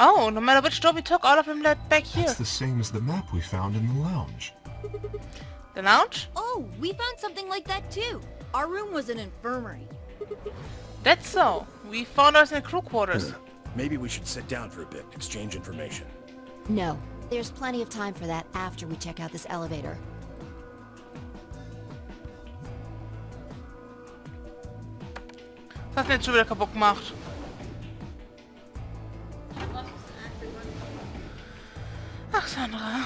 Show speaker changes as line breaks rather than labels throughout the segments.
Oh, no matter which door we took, all of them led back here.
It's the same as the map we found in the lounge.
The lounge?
Oh, we found something like that too. Our room was an infirmary.
That's so. We found us in the crew quarters.
Maybe we should sit down for a bit, exchange information.
No. There's plenty of time for that after we check out this elevator.
Was hast du denn jetzt schon wieder kaputt gemacht? Ach, Sandra.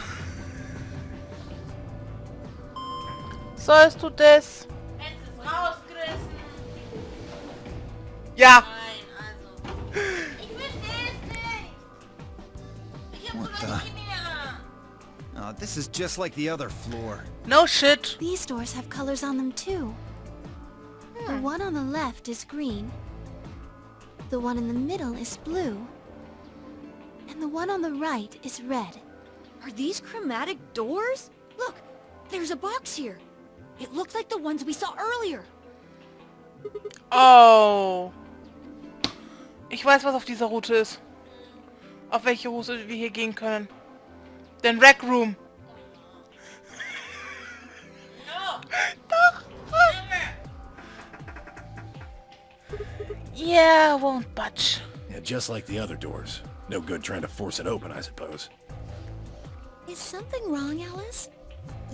Sollst du das?
Hättest es rausgerissen?
Ja.
Nein, also. Ich verstehe es nicht. Ich hab
What
sogar
the?
nicht mehr.
Oh, this is just like the other floor.
No shit.
These doors have colors on them too. The one on the left is green. The one in the middle is blue. And the one on the right is red.
Are these chromatic doors? Look, there's a box here. It looks like the ones we saw earlier.
Oh. Ich weiß, was auf dieser Route ist. Auf welche Route wir hier gehen können. Den Rec Room.
No.
Doch. Yeah, won't budge.
Yeah, just like the other doors. No good trying to force it open, I suppose.
Is something wrong, Alice?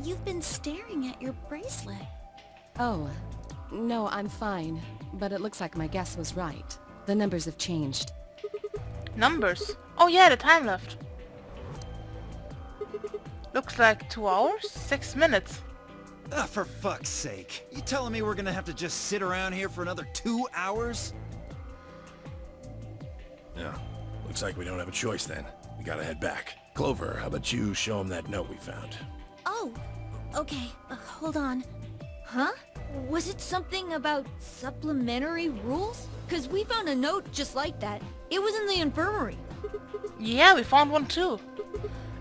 You've been staring at your bracelet.
Oh, no, I'm fine. But it looks like my guess was right. The numbers have changed.
Numbers. Oh yeah, the time left. Looks like 2 hours, 6 minutes.
Ah, for fuck's sake. You telling me we're gonna have to just sit around here for another 2 hours?
Yeah, looks like we don't have a choice then. We gotta head back. Clover, how about you show him that note we found?
Oh, okay. Hold on. Huh? Was it something about supplementary rules? Because we found a note just like that. It was in the infirmary.
Yeah, we found one too.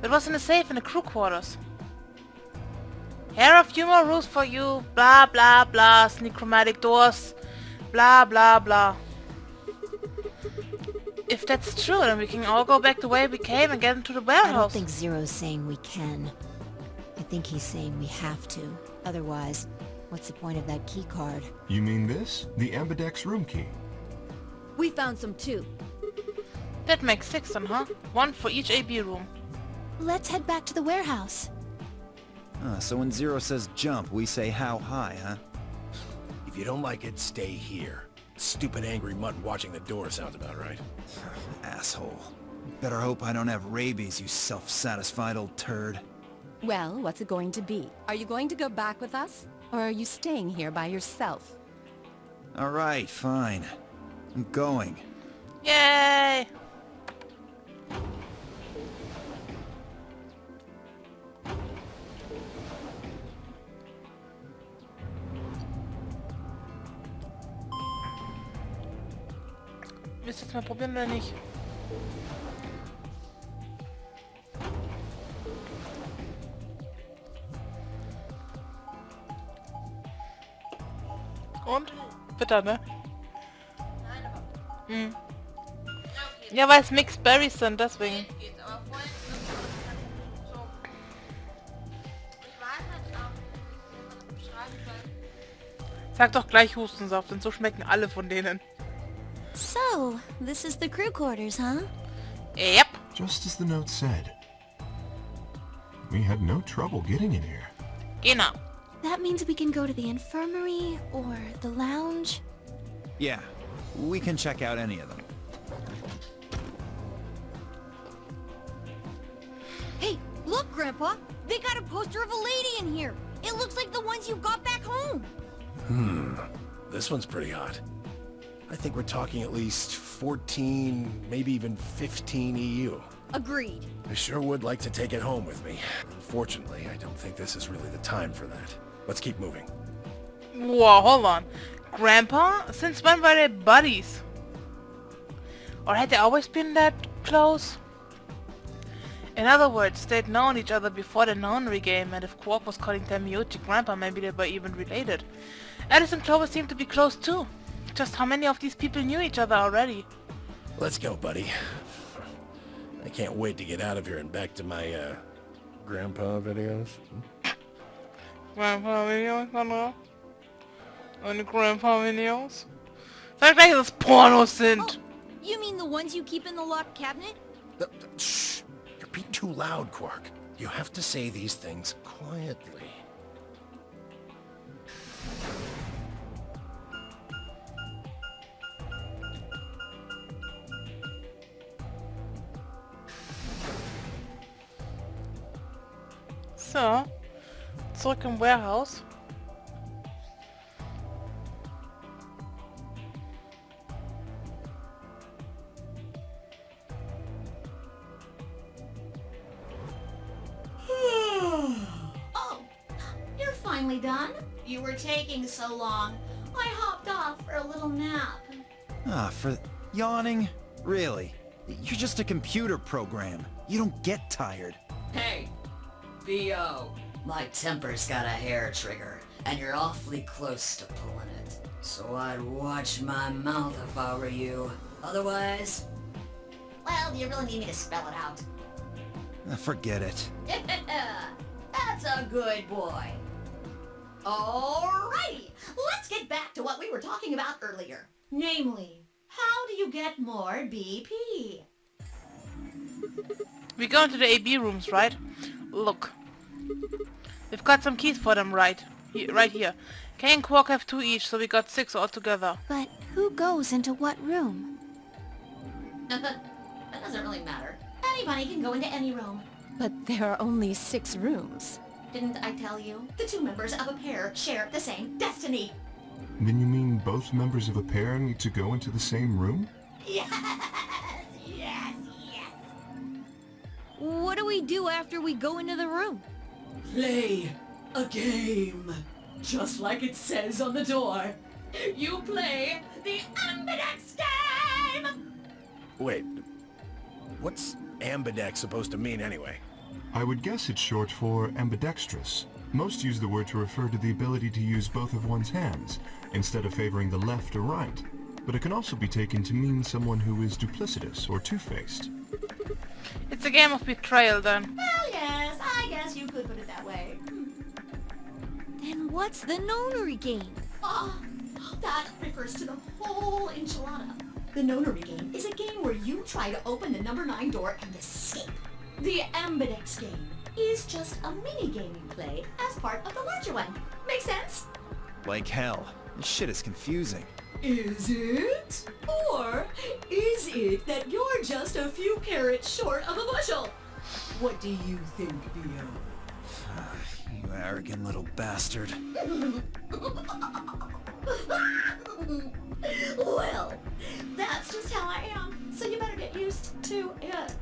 It was in a safe in the crew quarters. Here are a few more rules for you. Blah blah blah. Sneak chromatic doors. Blah blah blah. If that's true, then we can all go back the way we came and get into the
I don't
warehouse.
think Zero's saying we can. I think he's saying we have to. Otherwise, what's the point of that key card?
You mean this? The Ambidex room key.
We found some too.
That makes 6 then, huh? 1 for each AB room.
Let's head back to the warehouse.
So when Zero says jump, we say how high, huh?
If you don't like it, stay here. Stupid angry mutt watching the door sounds about right.
Asshole. Better hope I don't have rabies, you self-satisfied old turd.
Well, what's it going to be? Are you going to go back with us? Or are you staying here by yourself?
Alright, fine. I'm going.
Yay! Willst du jetzt mal probieren oder nicht? Und? Bitter, ne?
Nein, aber...
Hm.
Ja, okay.
Ja, weil es Mixed Berries sind, deswegen.
Jetzt geht's. Aber vorhin... So. Ich weiß halt auch, wie man das beschreiben soll.
Sag doch gleich Hustensaft, denn so schmecken alle von denen.
So, this is the crew quarters, huh?
Yep.
Just as the note said. We had no trouble getting in here.
Genau.
That means we can go to the infirmary or the lounge.
Yeah, we can check out any of them.
Hey, look, Grandpa! They got a poster of a lady in here! It looks like the ones you got back home!
This one's pretty hot. I think we're talking at least 14, maybe even 15 EU.
Agreed.
I sure would like to take it home with me. Unfortunately, I don't think this is really the time for that. Let's keep moving.
Whoa, hold on. Grandpa? Since when were they buddies? Or had they always been that close? In other words, they'd known each other before the Nonary game, and if Quark was calling them Yoshi Grandpa, maybe they were even related. Alice and Clover seemed to be close too. Just how many of these people knew each other already?
Let's go, buddy. I can't wait to get out of here and back to my, grandpa videos.
Grandpa videos, oder? Meine Grandpa videos? Sag gleich, dass es Pornos sind!
Oh, you mean the ones you keep in the locked cabinet?
Shh! You're being too loud, Quark. You have to say these things quietly.
So, zurück im Warehouse.
Oh, you're finally done? You were taking so long. I hopped off for a little nap.
Ah, for yawning? Really? You're just a computer program. You don't get tired.
Hey, B.O. My temper's got a hair trigger, and you're awfully close to pulling it. So I'd watch my mouth if I were you. Otherwise...
Well, do you really need me to spell it out?
Forget it.
That's a good boy. Alrighty, let's get back to what we were talking about earlier. Namely, how do you get more BP?
We go into the AB rooms, right? Look. We've got some keys for them right here. Kay and Quark have 2 each, so we got 6 altogether.
But who goes into what room?
That doesn't really matter. Anybody can go into any room.
But there are only 6 rooms.
Didn't I tell you? The 2 members of a pair share the same destiny.
Then you mean both members of a pair need to go into the same room?
Yes, yes, yes.
What do we do after we go into the room?
Play a game. Just like it says on the door. You play the Ambidex game!
Wait, what's ambidex supposed to mean anyway?
I would guess it's short for ambidextrous. Most use the word to refer to the ability to use both of one's hands, instead of favoring the left or right. But it can also be taken to mean someone who is duplicitous or two-faced.
It's a game of betrayal then.
Well, yes, I guess you could put it that way.
Then what's the nonary game?
Oh, that refers to the whole enchilada. The nonary game is a game where you try to open the number 9 door and escape. The Ambidex game is just a mini-game you play as part of the larger one. Make sense?
Like hell. This shit is confusing.
Is it? Or is it that you're just a few carrots short of a bushel? What do you think, B.O.?
You arrogant little bastard.
Well, that's just how I am, so you better get used to it.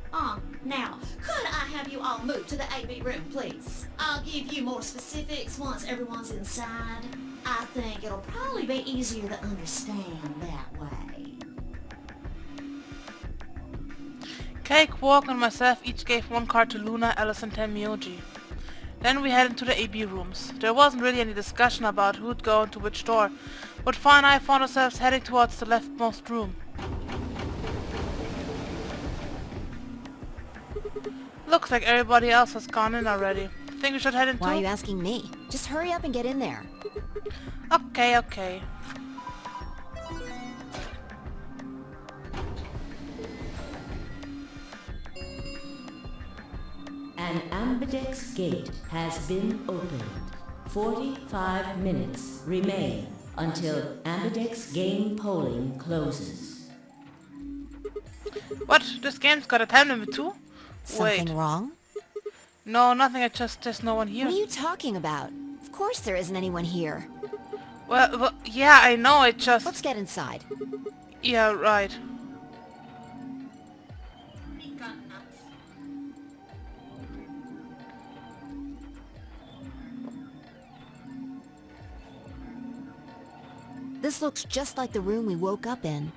Now, could I have you all move to the AB room, please? I'll give you more specifics once everyone's inside. I think it'll probably be easier to understand that way.
Kay, Quark, and myself each gave 1 card to Luna, Alice, and Tenmyoji. Then we headed to the AB rooms. There wasn't really any discussion about who'd go into which door, but Fa and I found ourselves heading towards the leftmost room. Looks like everybody else has gone in already. Think we should head into...
Why are you asking me? Just hurry up and get in there.
Okay, okay.
An Ambidex gate has been opened. 45 minutes remain until Ambidex game polling closes.
What? This game's got a time limit too?
Something
Wait.
wrong?
No, nothing. There's no one here.
What are you talking about? Of course there isn't anyone here.
Well, yeah, I know. It just...
Let's get inside.
Yeah, right.
This looks just like the room we woke up in.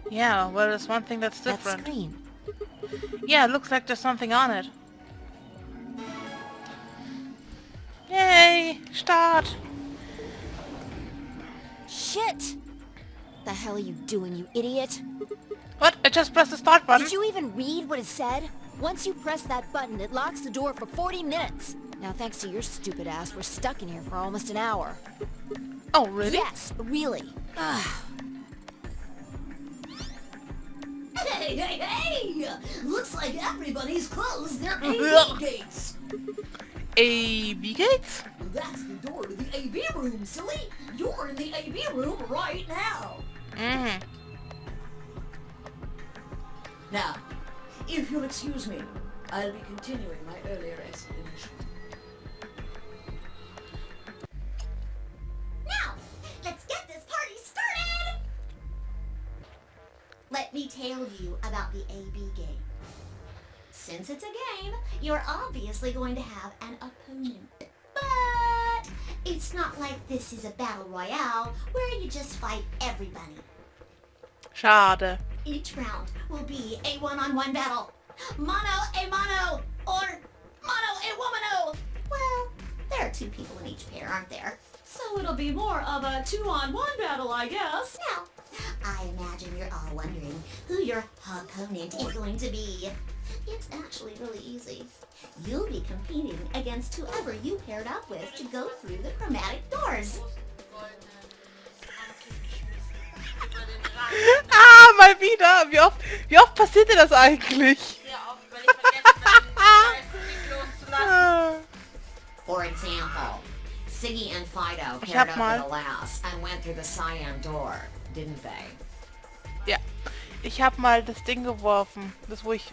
Yeah, well, there's one thing that's different.
That screen.
Yeah, it looks like there's something on it. Yay! Start!
Shit! The hell are you doing, you idiot?
What? I just pressed the start button.
Did you even read what it said? Once you press that button, it locks the door for 40 minutes. Now, thanks to your stupid ass, we're stuck in here for almost an hour.
Oh, really?
Yes, really. Ugh.
Hey, hey, hey! Looks like everybody's closed their AB gates.
AB gates?
That's the door to the AB room, silly. You're in the AB room right now.
Mm-hmm.
Now, if you'll excuse me, I'll be continuing my earlier explanation. Now, let's get this party started! Let me tell you about the AB game. Since it's a game, you're obviously going to have an opponent. But it's not like this is a battle royale where you just fight everybody.
Schade.
Each round will be a one-on-one battle. Mano a mano, or mano a womano. Well, there are 2 people in each pair, aren't there? So it'll be more of a 2-on-1 battle, I guess. Now, I imagine you're all wondering who your opponent is going to be. It's actually really easy. You'll be competing against whoever you paired up with to go through the chromatic doors.
Ah, mal wieder. Wie oft passiert dir das eigentlich?
Sehr oft, weil ich vergesse, meinen Scheiß loszulassen.
For example, Siggy and Fido paired up with Alas and went through the cyan door, didn't they?
Ja. Ich habe mal das Ding geworfen. Das wo ich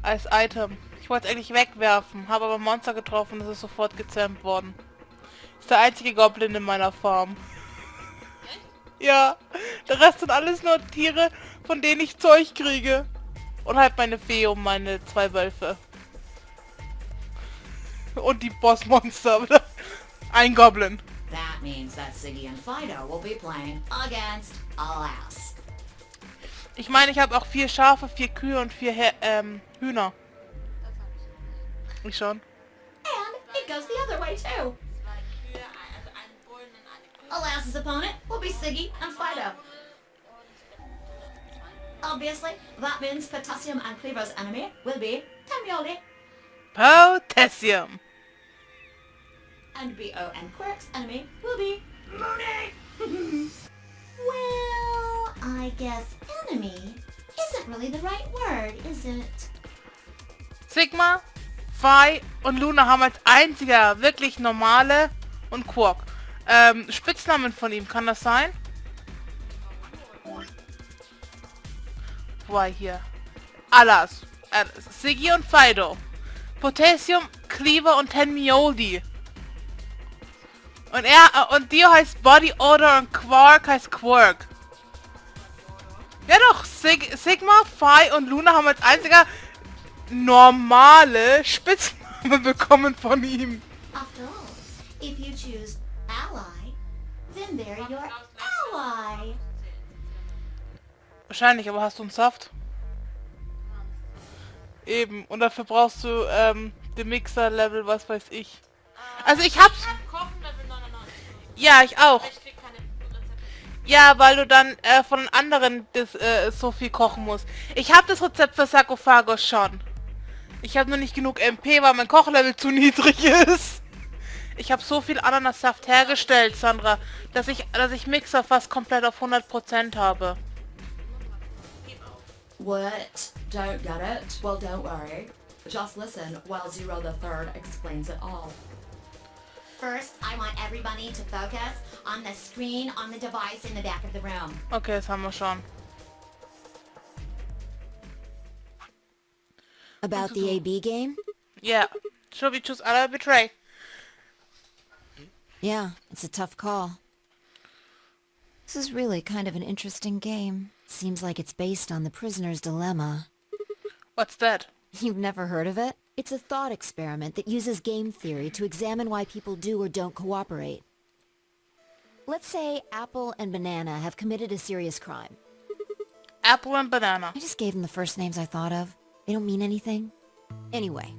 als Item. Ich wollte es eigentlich wegwerfen, habe aber ein Monster getroffen und es ist sofort gezähmt worden. Ist der einzige Goblin in meiner Farm. Ja, der Rest sind alles nur Tiere, von denen ich Zeug kriege. Und halt meine Fee und meine 2 Wölfe. Und die Bossmonster. Ein Goblin.
That means that Siggy and Fido will be playing against Alas.
Ich meine, ich habe auch 4 Schafe, 4 Kühe und 4 Hühner. Ich schon.
And it goes the other way too. Alas's opponent will be Siggy and Fido. Obviously, that means Potassium and Cleaver's enemy will be Tamioli.
Potassium.
And B.O. and Quirk's enemy will be Mooney. Well, I guess enemy isn't really the right word, is it?
Sigma, Phi und Luna haben als einziger wirklich normale und Quark. Spitznamen von ihm, kann das sein? Why hier? Alas, Siggy und Fido. Potassium, Cleaver und Tenmioli. Und Dio heißt Body Odor und Quark heißt Quirk. Ja doch, Sigma, Phi und Luna haben als einziger normale Spitznamen bekommen von ihm.
After all, if you choose ally, then they're your ally.
Wahrscheinlich, aber hast du einen Saft? Eben, und dafür brauchst du den Mixer-Level, was weiß ich. Also ich hab's... Ja, ich auch. Ja, weil du dann von den anderen so viel kochen musst. Ich habe das Rezept für Sarkophagos schon. Ich habe nur nicht genug MP, weil mein Kochlevel zu niedrig ist. Ich habe so viel Ananassaft hergestellt, Sandra, dass ich Mixer fast komplett auf 100% habe.
What? Don't get it? Well, don't worry. Just listen while Zero the Third explains it all.
First, I want everybody to focus on the screen on the device in the back of the room.
Okay, das haben wir schon.
About the AB game?
Yeah. Should we choose ally or betray?
Yeah, it's a tough call. This is really kind of an interesting game. Seems like it's based on the prisoner's dilemma.
What's that?
You've never heard of it? It's a thought experiment that uses game theory to examine why people do or don't cooperate. Let's say Apple and Banana have committed a serious crime.
Apple and Banana.
I just gave them the first names I thought of. They don't mean anything. Anyway,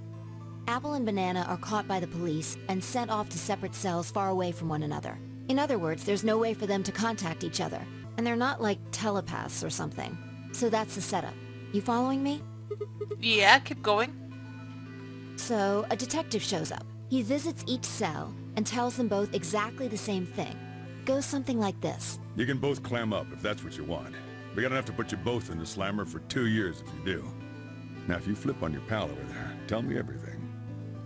Apple and Banana are caught by the police and sent off to separate cells far away from one another. In other words, there's no way for them to contact each other. And they're not like telepaths or something. So that's the setup. You following me?
Yeah, keep going.
So, a detective shows up. He visits each cell and tells them both exactly the same thing. Goes something like this.
You can both clam up if that's what you want. We're gonna have to put you both in the slammer for 2 years if you do. Now, if you flip on your pal over there, tell me everything.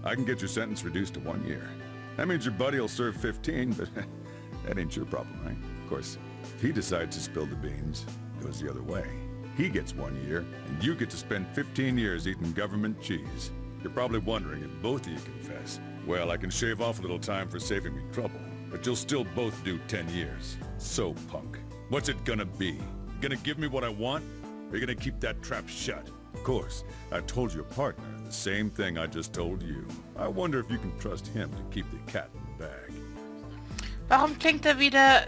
I can get your sentence reduced to 1 year. That means your buddy will serve 15, but that ain't your problem, right? Of course, if he decides to spill the beans, it goes the other way. He gets 1 year, and you get to spend 15 years eating government cheese. You're probably wondering if both of you confess. Well, I can shave off a little time for saving me trouble, but you'll still both do 10 years. So, punk, what's it gonna be? You gonna give me what I want, or you gonna keep that trap shut? Of course, I told your partner the same thing I just told you. I wonder if you can trust him to keep the cat in the bag.
Warum klingt er wieder...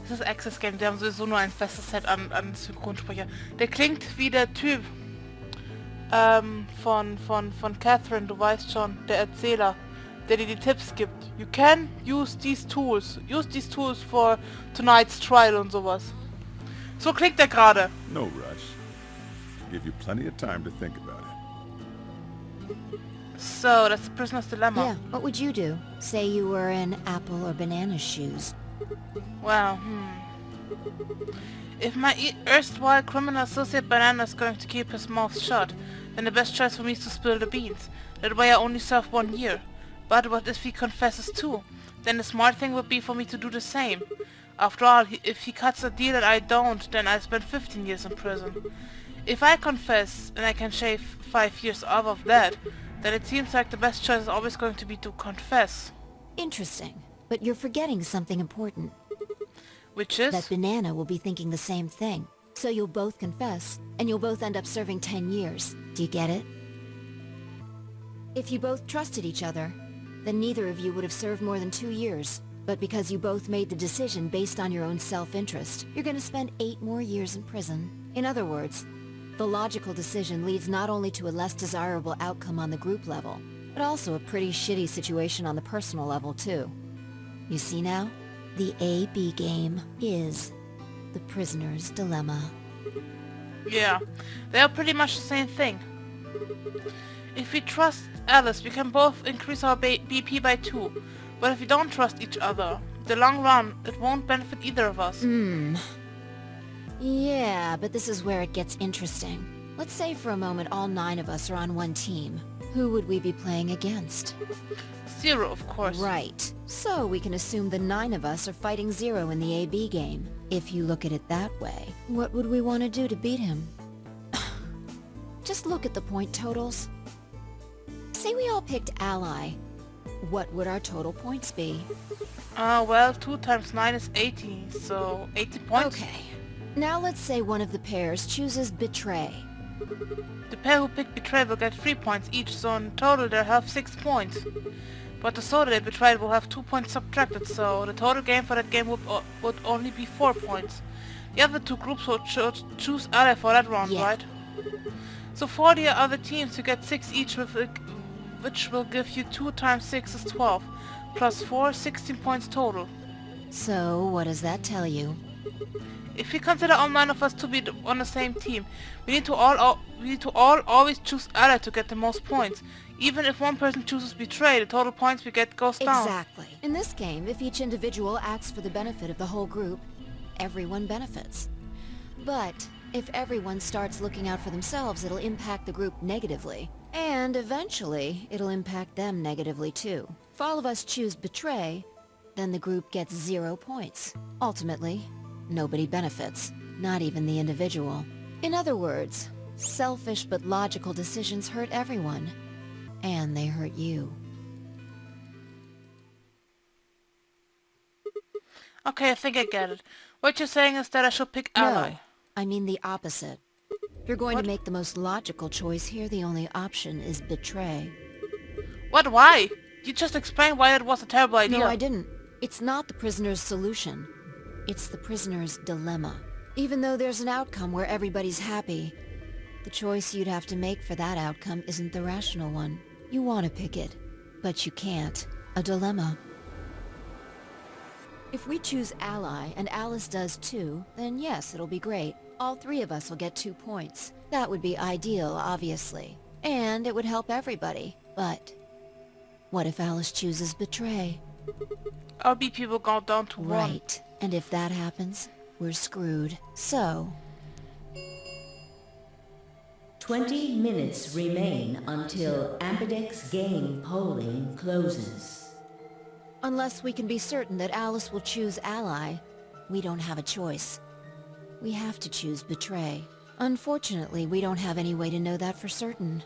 Das ist Access Game, die haben sowieso nur ein festes Set an Synchronsprecher. Der klingt wie der Typ von Catherine, du weißt schon, der Erzähler, der dir die Tipps gibt. You can use these tools. Use these tools for tonight's trial und sowas. So klingt er gerade.
No rush. Give you plenty of time to think about it.
So, that's the prisoner's dilemma.
Yeah, what would you do? Say you were in Apple or Banana's shoes.
Well, If my erstwhile criminal associate Banana is going to keep his mouth shut, then the best choice for me is to spill the beans. That way I only serve 1 year. But what if he confesses too? Then the smart thing would be for me to do the same. After all, if he cuts a deal and I don't, then I spend 15 years in prison. If I confess and I can shave 5 years off of that, then it seems like the best choice is always going to be to confess.
Interesting. But you're forgetting something important.
Which is?
That Banana will be thinking the same thing. So you'll both confess, and you'll both end up serving 10 years. Do you get it? If you both trusted each other, then neither of you would have served more than 2 years. But because you both made the decision based on your own self-interest, you're gonna spend 8 more years in prison. In other words, the logical decision leads not only to a less desirable outcome on the group level, but also a pretty shitty situation on the personal level too. You see now? The A-B game is the prisoner's dilemma.
Yeah, they are pretty much the same thing. If we trust Alice, we can both increase our BP by 2. But if we don't trust each other, in the long run, it won't benefit either of us.
Yeah, but this is where it gets interesting. Let's say for a moment all 9 of us are on one team. Who would we be playing against?
0, of course.
Right. So we can assume the 9 of us are fighting 0 in the AB game. If you look at it that way, what would we want to do to beat him? Just look at the point totals. Say we all picked Ally. What would our total points be?
Well, 2 times 9 is 80, so 80 points.
Okay. Now let's say one of the pairs chooses Betray.
The pair who picked Betray will get 3 points each, so in total they'll have 6 points. But the soda they betrayed will have 2 points subtracted, so the total game for that game would only be 4 points. The other 2 groups will choose Ally for that round, right? So for the other teams you get 6 each, which will give you 2 times 6 is 12. Plus 4, 16 points total.
So what does that tell you?
If we consider all 9 of us to be on the same team, we need to all always choose Ally to get the most points. Even if one person chooses Betray, the total points we get goes down.
Exactly. In this game, if each individual acts for the benefit of the whole group, everyone benefits. But if everyone starts looking out for themselves, it'll impact the group negatively. And eventually, it'll impact them negatively too. If all of us choose Betray, then the group gets 0 points. Ultimately, nobody benefits, not even the individual. In other words, selfish but logical decisions hurt everyone. And they hurt you.
Okay, I think I get it. What you're saying is that I should pick Ally.
No, I mean the opposite. If you're going to make the most logical choice here, the only option is Betray.
What? Why? You just explained why that was a terrible idea.
No, I didn't. It's not the prisoner's solution. It's the prisoner's dilemma. Even though there's an outcome where everybody's happy, the choice you'd have to make for that outcome isn't the rational one. You want to pick it, but you can't. A dilemma. If we choose Ally, and Alice does too, then yes, it'll be great. All 3 of us will get 2 points. That would be ideal, obviously. And it would help everybody. But what if Alice chooses betray?
Our BP will go down to 1.
Right. And if that happens, we're screwed. So...
20 minutes remain until Ambidex game polling closes.
Unless we can be certain that Alice will choose ally, we don't have a choice. We have to choose betray. Unfortunately, we don't have any way to know that for certain.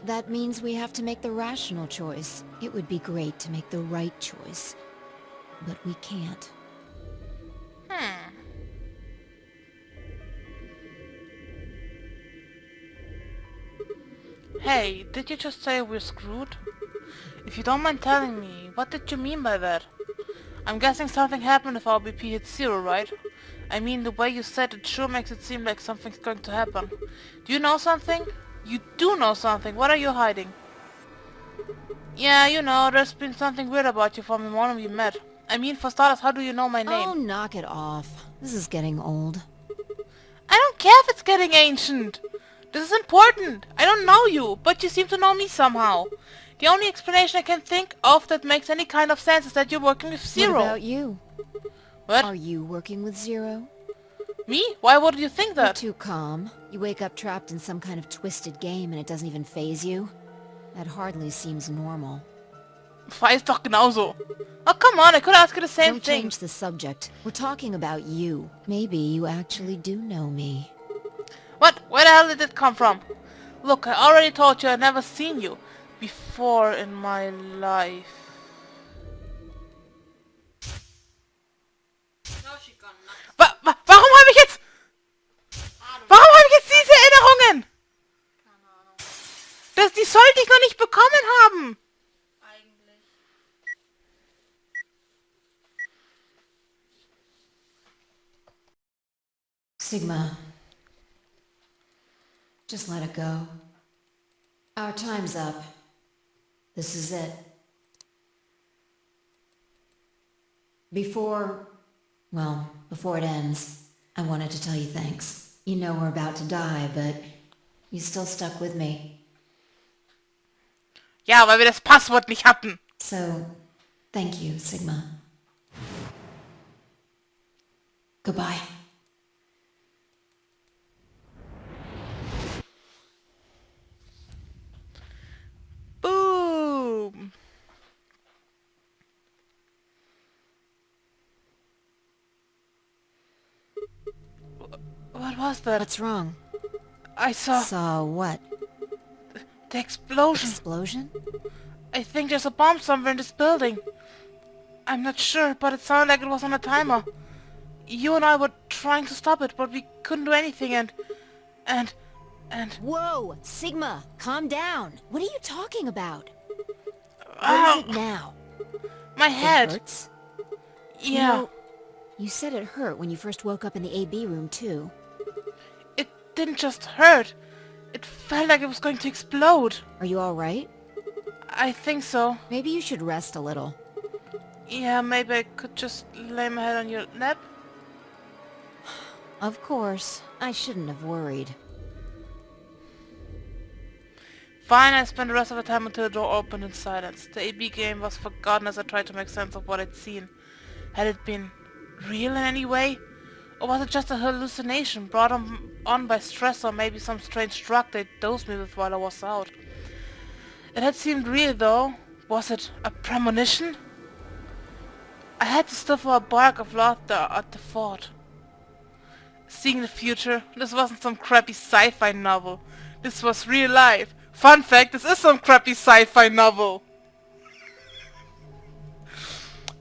That means we have to make the rational choice. It would be great to make the right choice, but we can't.
Hey, did you just say we're screwed? If you don't mind telling me, what did you mean by that? I'm guessing something happened if our BP hits 0, right? I mean, the way you said it sure makes it seem like something's going to happen. Do you know something? You do know something. What are you hiding? Yeah, you know, there's been something weird about you from the moment we met. I mean, for starters, how do you know my name?
Oh, knock it off. This is getting old.
I don't care if it's getting ancient. This is important. I don't know you, but you seem to know me somehow. The only explanation I can think of that makes any kind of sense is that you're working with 0.
What about you?
What?
Are you working with 0?
Me? Why would you think that?
You're too calm. You wake up trapped in some kind of twisted game and it doesn't even faze you. That hardly seems normal.
Ist doch genauso. Oh, come on, I could ask you the same
Don't
thing.
change the subject. We're talking about you. Maybe you actually do know me.
What? Where the hell did it come from? Look, I already told you I've never seen you before in my life. Warum habe ich jetzt... Warum habe ich jetzt diese Erinnerungen? Die sollte ich noch nicht bekommen haben.
Sigma. Just let it go. Our time's up. This is it. Before it ends, I wanted to tell you thanks. You know we're about to die, but you still stuck with me.
Ja, weil wir das Passwort nicht hatten.
So, thank you, Sigma. Goodbye.
Boom. What was that?
What's wrong?
I saw...
Saw what?
The explosion.
Explosion?
I think there's a bomb somewhere in this building. I'm not sure, but it sounded like it was on a timer. You and I were trying to stop it, but we couldn't do anything and...
Whoa! Sigma, calm down! What are you talking about?
Ow.
What is it now?
My head.
It hurts?
Yeah.
You know, you said it hurt when you first woke up in the AB room, too.
It didn't just hurt. It felt like it was going to explode.
Are you alright?
I think so.
Maybe you should rest a little.
Yeah, maybe I could just lay my head on your lap.
Of course. I shouldn't have worried.
Fine, I spent the rest of the time until the door opened in silence. The AB game was forgotten as I tried to make sense of what I'd seen. Had it been real in any way? Or was it just a hallucination brought on by stress or maybe some strange drug they dosed me with while I was out? It had seemed real though. Was it a premonition? I had to stifle a bark of laughter at the thought. Seeing the future, this wasn't some crappy sci-fi novel. This was real life. Fun fact, this is some crappy sci-fi novel.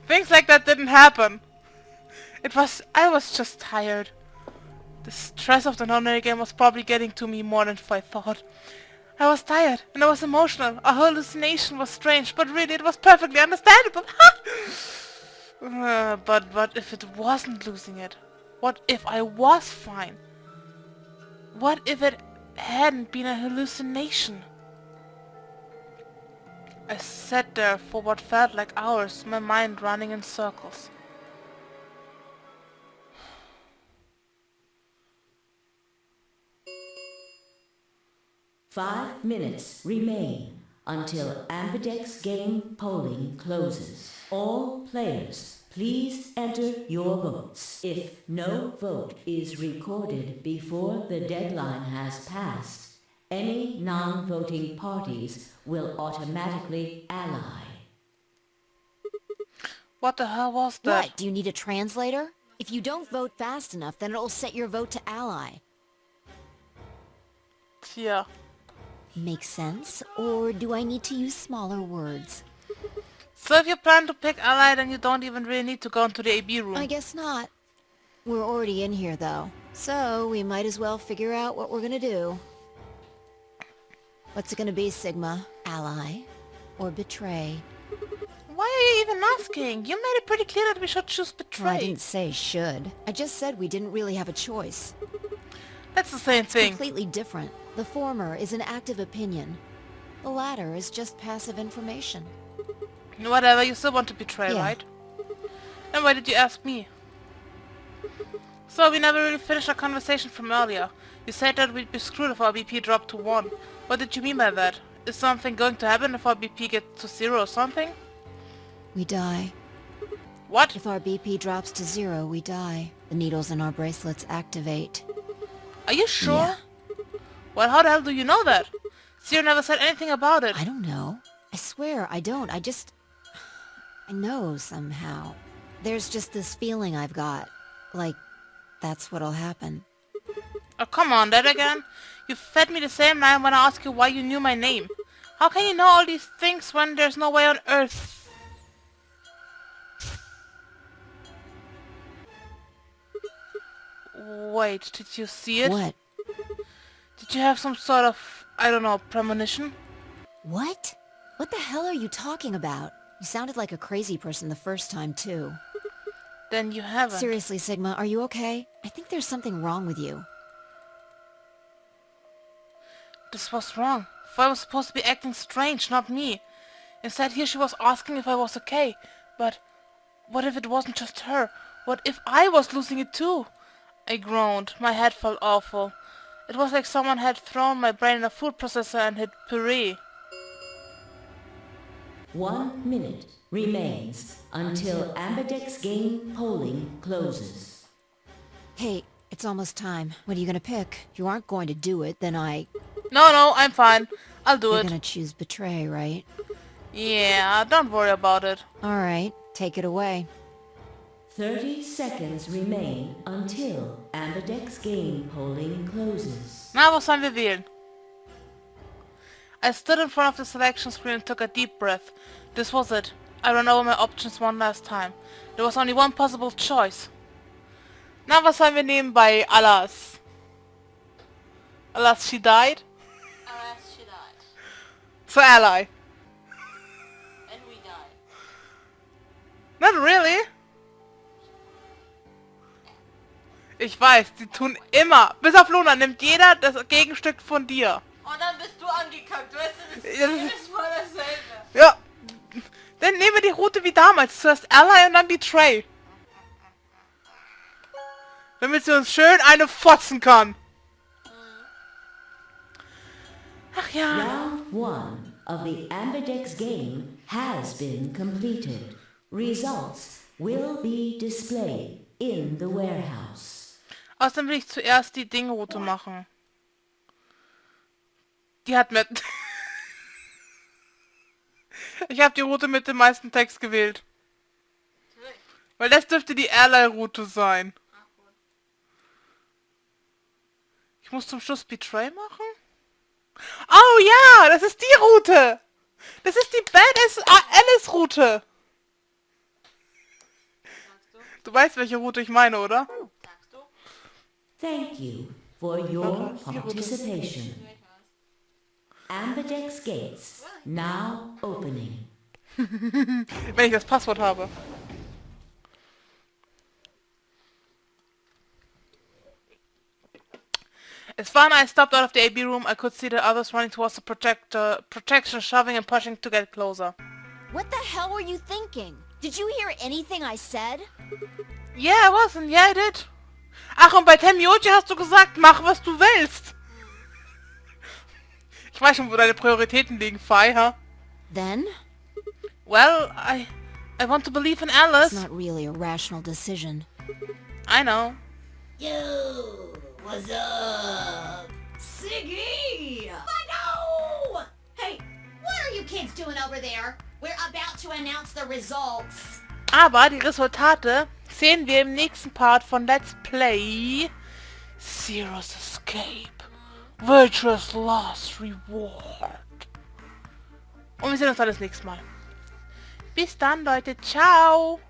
Things like that didn't happen. I was just tired. The stress of the non-linear game was probably getting to me more than I thought. I was tired, and I was emotional. A hallucination was strange, but really it was perfectly understandable. But if it wasn't losing it? What if I was fine? What if it hadn't been a hallucination? I sat there for what felt like hours, my mind running in circles.
5 minutes remain until Ambidex game polling closes. All players, please enter your votes. If no vote is recorded before the deadline has passed, any non-voting parties will automatically ally.
What the hell was that?
What? Do you need a translator? If you don't vote fast enough, then it'll set your vote to ally.
Yeah.
Makes sense? Or do I need to use smaller words?
So if you plan to pick ally, then you don't even really need to go into the AB room.
I guess not. We're already in here, though. So we might as well figure out what we're gonna do. What's it gonna be, Sigma? Ally? Or betray?
Why are you even asking? You made it pretty clear that we should choose betray.
Well, I didn't say should. I just said we didn't really have a choice.
That's the same thing.
Completely different. The former is an active opinion. The latter is just passive information.
Whatever, you still want to betray,
Yeah.
right? Then why did you ask me? So we never really finished our conversation from earlier. You said that we'd be screwed if our BP dropped to 1. What did you mean by that? Is something going to happen if our BP gets to 0 or something?
We die.
What?
If our BP drops to 0, we die. The needles in our bracelets activate.
Are you sure?
Yeah.
Well, how the hell do you know that? Zero never said anything about it.
I don't know. I swear, I don't. I know somehow. There's just this feeling I've got. Like, that's what'll happen.
Oh, come on, that again? You fed me the same line when I asked you why you knew my name. How can you know all these things when there's no way on earth? Wait, did you see it?
What?
Did you have some sort of, I don't know, premonition?
What? What the hell are you talking about? You sounded like a crazy person the first time, too.
Then you haven't.
Seriously, Sigma, are you okay? I think there's something wrong with you.
This was wrong. I was supposed to be acting strange, not me. Instead, here she was asking if I was okay. But what if it wasn't just her? What if I was losing it too? I groaned. My head felt awful. It was like someone had thrown my brain in a food processor and hit puree.
1 minute remains until Ambidex game polling closes.
Hey, it's almost time. What are you gonna pick? If you aren't going to do it, then
No, I'm fine. I'll do
You're
it.
gonna choose betray, right?
Yeah, don't worry about it.
Alright, take it away.
30 seconds remain until Ambidex game polling closes.
Na, was sollen wir wählen? I stood in front of the selection screen and took a deep breath. This was it. I ran over my options one last time. There was only one possible choice. Na, was sollen wir nehmen bei Alas? Alas, she died?
Alas, she died.
So ally.
And we died.
Not really. Ich weiß, die tun immer. Bis auf Luna nimmt jeder das Gegenstück von dir.
Und dann bist du angekackt, weißt du, das ist jedes Mal dasselbe.
Ja. Dann nehmen wir die Route wie damals. Zuerst Ally und dann Betray. Damit sie uns schön eine fotzen kann. Ach ja.
Round 1 of the Ambidex game has been completed. Results will be displayed in the warehouse.
Außerdem will ich zuerst die Dingroute machen. Die hat mit... Ich habe die Route mit dem meisten Text gewählt. Weil das dürfte die Ally-Route sein. Ich muss zum Schluss Betray machen? Oh ja, das ist die Route. Das ist die Badass Alice-Route. Du weißt, welche Route ich meine, oder?
Thank you for your participation. Ambidex gates now opening.
Wenn ich das Passwort habe. As far as I stepped out of the AB room, I could see the others running towards the protection, shoving and pushing to get closer.
What the hell were you thinking? Did you hear anything I said?
Yeah, I wasn't. Yeah, I did. Ach, und bei Tenmyoji hast du gesagt, mach, was du willst. Ich weiß schon, wo deine Prioritäten liegen, Fire.
Then?
Well, I want to believe in Alice.
It's not really a rational decision.
I know.
Yo, what's up? Siggy! No! Hey, what are you kids doing over there? We're about to announce the results.
Aber die Resultate sehen wir im nächsten Part von Let's Play Zero's Escape. Virtuous Last Reward. Und wir sehen uns dann das nächste Mal. Bis dann, Leute. Ciao.